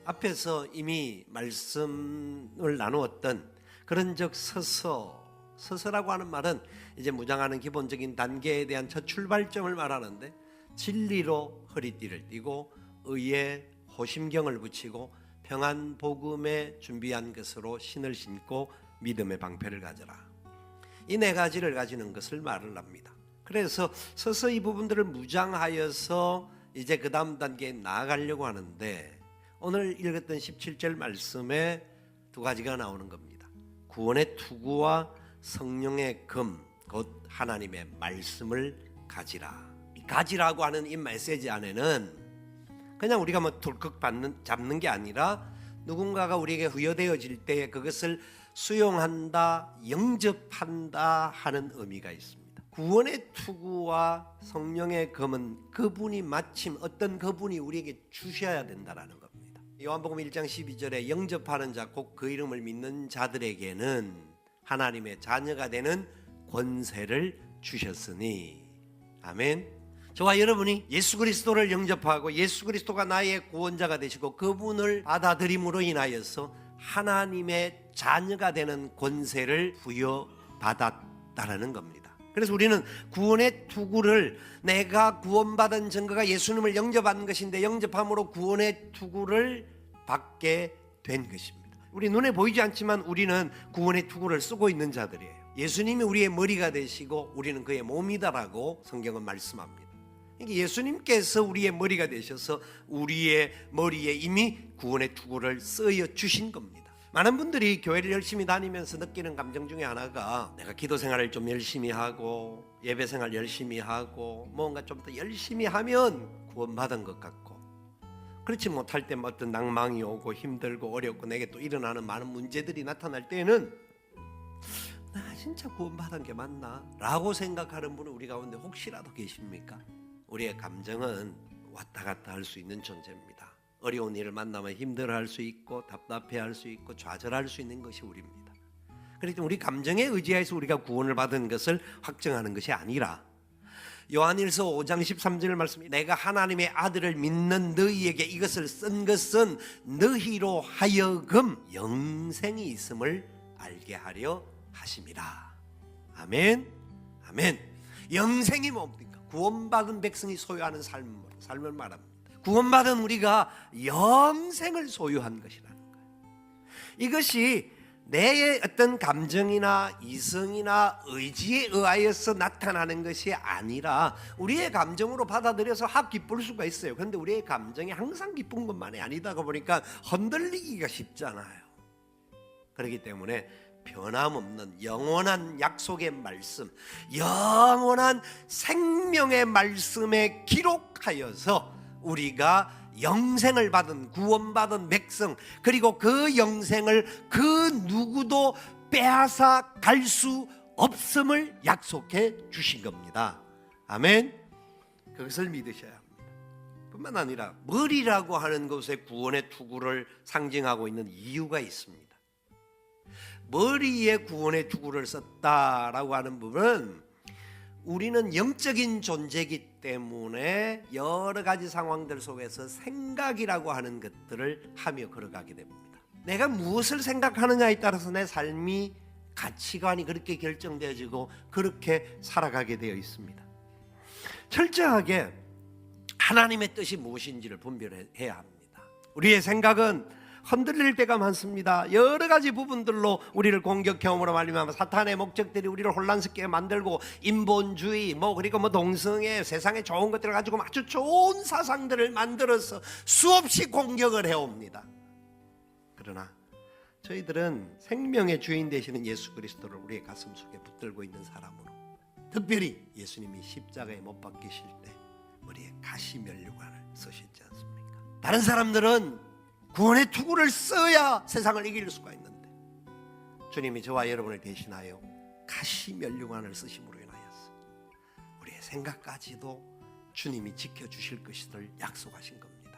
앞에서 이미 말씀을 나누었던 그런즉 서서라고 하는 말은 이제 무장하는 기본적인 단계에 대한 첫 출발점을 말하는데, 진리로 허리띠를 띠고 의에 호심경을 붙이고 평안 복음에 준비한 것으로 신을 신고 믿음의 방패를 가져라. 이 네 가지를 가지는 것을 말을 합니다. 그래서 서서히 부분들을 무장하여서 이제 그 다음 단계에 나아가려고 하는데, 오늘 읽었던 17절 말씀에 두 가지가 나오는 겁니다. 구원의 투구와 성령의 금, 곧 하나님의 말씀을 가지라. 이 가지라고 하는 이 메시지 안에는 그냥 우리가 뭐 덜컥 잡는 게 아니라 누군가가 우리에게 후여되어질 때 그것을 수용한다, 영접한다 하는 의미가 있습니다. 구원의 투구와 성령의 검은 그분이 마침 어떤 그분이 우리에게 주셔야 된다라는 겁니다. 요한복음 1장 12절에 영접하는 자, 곧 그 이름을 믿는 자들에게는 하나님의 자녀가 되는 권세를 주셨으니. 아멘. 저와 여러분이 예수 그리스도를 영접하고 예수 그리스도가 나의 구원자가 되시고 그분을 받아들임으로 인하여서 하나님의 자녀가 되는 권세를 부여받았다라는 겁니다. 그래서 우리는 구원의 투구를, 내가 구원받은 증거가 예수님을 영접한 것인데 영접함으로 구원의 투구를 받게 된 것입니다. 우리 눈에 보이지 않지만 우리는 구원의 투구를 쓰고 있는 자들이에요. 예수님이 우리의 머리가 되시고 우리는 그의 몸이다라고 성경은 말씀합니다. 예수님께서 우리의 머리가 되셔서 우리의 머리에 이미 구원의 투구를 쓰여 주신 겁니다. 많은 분들이 교회를 열심히 다니면서 느끼는 감정 중에 하나가, 내가 기도 생활을 좀 열심히 하고 예배 생활 열심히 하고 뭔가 좀 더 열심히 하면 구원받은 것 같고, 그렇지 못할 때 어떤 낭망이 오고 힘들고 어렵고 내게 또 일어나는 많은 문제들이 나타날 때는 나 진짜 구원받은 게 맞나? 라고 생각하는 분은 우리 가운데 혹시라도 계십니까? 우리의 감정은 왔다 갔다 할 수 있는 존재입니다. 어려운 일을 만나면 힘들어할 수 있고 답답해할 수 있고 좌절할 수 있는 것이 우리입니다. 그렇기 때문에 우리 감정에 의지해서 우리가 구원을 받은 것을 확정하는 것이 아니라, 요한일서 5장 13절 말씀이, 내가 하나님의 아들을 믿는 너희에게 이것을 쓴 것은 너희로 하여금 영생이 있음을 알게 하려 하심이라. 아멘. 아멘. 영생이 뭡니까? 구원받은 백성이 소유하는 삶을 말합니다. 구원받은 우리가 영생을 소유한 것이라는 거예요. 이것이 내 어떤 감정이나 이성이나 의지에 의하여서 나타나는 것이 아니라 우리의 감정으로 받아들여서 기쁠 수가 있어요. 그런데 우리의 감정이 항상 기쁜 것만이 아니다 보니까 흔들리기가 쉽잖아요. 그렇기 때문에 변함없는 영원한 약속의 말씀, 영원한 생명의 말씀에 기록하여서 우리가 영생을 받은, 구원받은 백성, 그리고 그 영생을 그 누구도 빼앗아 갈 수 없음을 약속해 주신 겁니다. 아멘. 그것을 믿으셔야 합니다. 뿐만 아니라 머리라고 하는 것에 구원의 투구를 상징하고 있는 이유가 있습니다. 머리에 구원의 투구를 썼다라고 하는 부분은, 우리는 영적인 존재이기 때문에 여러 가지 상황들 속에서 생각이라고 하는 것들을 하며 걸어가게 됩니다. 내가 무엇을 생각하느냐에 따라서 내 삶이, 가치관이 그렇게 결정되어지고 그렇게 살아가게 되어 있습니다. 철저하게 하나님의 뜻이 무엇인지를 분별해야 합니다. 우리의 생각은 흔들릴 때가 많습니다. 여러 가지 부분들로 우리를 공격해옴으로 말미암아 사탄의 목적들이 우리를 혼란스럽게 만들고, 인본주의, 그리고 동성애, 세상에 좋은 것들을 가지고 아주 좋은 사상들을 만들어서 수없이 공격을 해옵니다. 그러나 저희들은 생명의 주인 되시는 예수 그리스도를 우리의 가슴 속에 붙들고 있는 사람으로, 특별히 예수님이 십자가에 못 박히실 때 머리에 가시면류관을 쓰셨지 않습니까? 다른 사람들은 구원의 투구를 써야 세상을 이길 수가 있는데, 주님이 저와 여러분을 대신하여 가시면류관을 쓰심으로 인하여서 우리의 생각까지도 주님이 지켜주실 것을 약속하신 겁니다.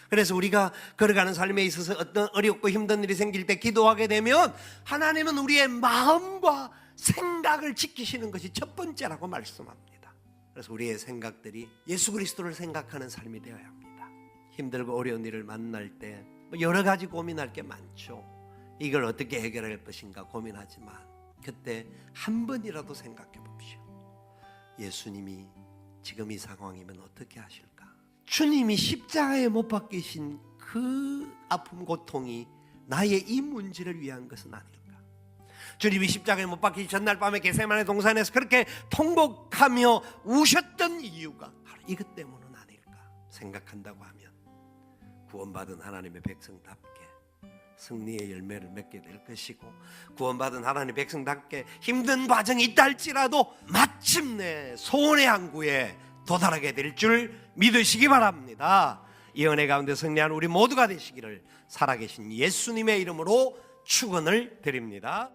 그래서 우리가 걸어가는 삶에 있어서 어떤 어렵고 힘든 일이 생길 때 기도하게 되면 하나님은 우리의 마음과 생각을 지키시는 것이 첫 번째라고 말씀합니다. 그래서 우리의 생각들이 예수 그리스도를 생각하는 삶이 되어야 합니다. 힘들고 어려운 일을 만날 때 여러 가지 고민할 게 많죠. 이걸 어떻게 해결할 것인가 고민하지만 그때 한 번이라도 생각해 봅시오. 예수님이 지금 이 상황이면 어떻게 하실까? 주님이 십자가에 못 박히신 그 아픔 고통이 나의 이 문제를 위한 것은 아닐까? 주님이 십자가에 못 박히신 전날 밤에 겟세마네 동산에서 그렇게 통곡하며 우셨던 이유가 바로 이것 때문은 아닐까 생각한다고 하면 구원받은 하나님의 백성답게 승리의 열매를 맺게 될 것이고, 구원받은 하나님의 백성답게 힘든 과정이 있다 할지라도 마침내 소원의 항구에 도달하게 될 줄 믿으시기 바랍니다. 이 은혜 가운데 승리한 우리 모두가 되시기를 살아계신 예수님의 이름으로 축원을 드립니다.